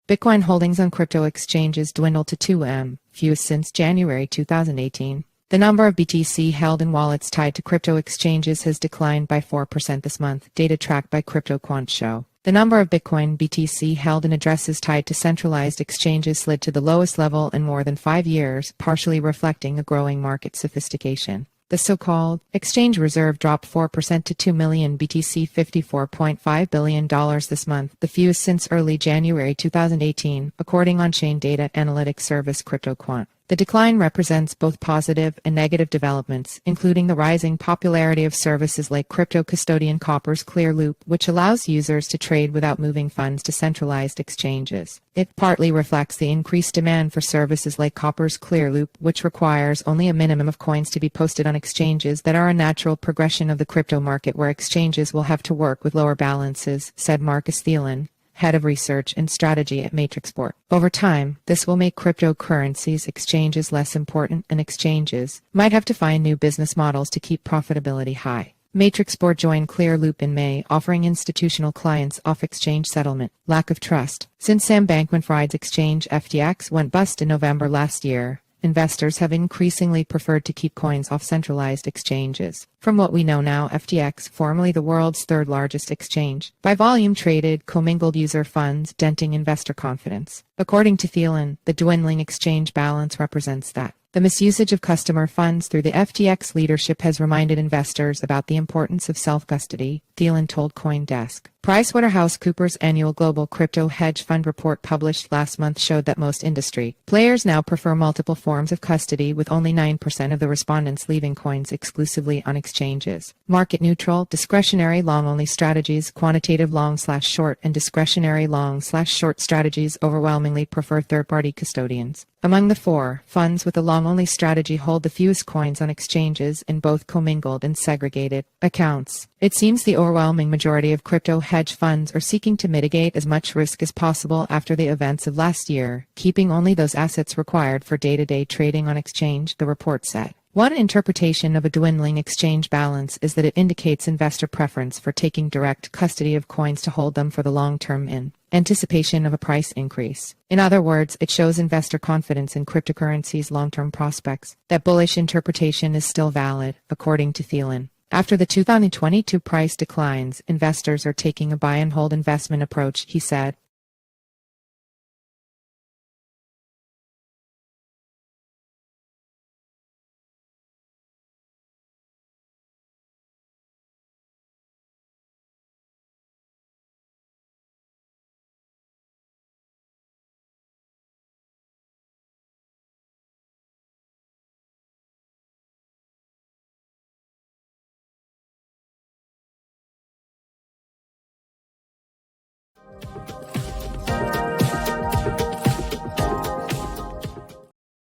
Bitcoin holdings on crypto exchanges dwindled to 2M, fewest since January 2018. The number of BTC held in wallets tied to crypto exchanges has declined by 4% this month, data tracked by CryptoQuant show. The number of Bitcoin BTC held in addresses tied to centralized exchanges slid to the lowest level in more than 5 years, partially reflecting a growing market sophistication. The so-called exchange reserve dropped 4% to 2 million BTC, $54.5 billion this month, the fewest since early January 2018, according on-chain data analytics service CryptoQuant. The decline represents both positive and negative developments, including the rising popularity of services like crypto custodian Copper's ClearLoop, which allows users to trade without moving funds to centralized exchanges. It partly reflects the increased demand for services like Copper's ClearLoop, which requires only a minimum of coins to be posted on exchanges that are a natural progression of the crypto market, where exchanges will have to work with lower balances, said Markus Thielen, head of research and strategy at Matrixport. Over time, this will make cryptocurrencies exchanges less important, and exchanges might have to find new business models to keep profitability high. Matrixport joined ClearLoop in May, offering institutional clients off-exchange settlement. Lack of trust. Since Sam Bankman-Fried's exchange FTX went bust in November last year, investors have increasingly preferred to keep coins off centralized exchanges. From what we know now, FTX, formerly the world's third largest exchange, by volume traded commingled user funds, denting investor confidence. According to Thielen, the dwindling exchange balance represents that. The misusage of customer funds through the FTX leadership has reminded investors about the importance of self-custody, Thielen told CoinDesk. PricewaterhouseCoopers' annual global crypto hedge fund report published last month showed that most industry players now prefer multiple forms of custody, with only 9% of the respondents leaving coins exclusively on exchanges. Market-neutral, discretionary long-only strategies, quantitative long/short, and discretionary long/short strategies overwhelmingly prefer third-party custodians. Among the four, funds with a long-only strategy hold the fewest coins on exchanges in both commingled and segregated accounts. It seems the overwhelming majority of crypto hedge funds are seeking to mitigate as much risk as possible after the events of last year, keeping only those assets required for day-to-day trading on exchange, the report said. One interpretation of a dwindling exchange balance is that it indicates investor preference for taking direct custody of coins to hold them for the long term in anticipation of a price increase. In other words, it shows investor confidence in cryptocurrencies' long-term prospects. That bullish interpretation is still valid, according to Thielen. After the 2022 price declines, investors are taking a buy-and-hold investment approach, he said.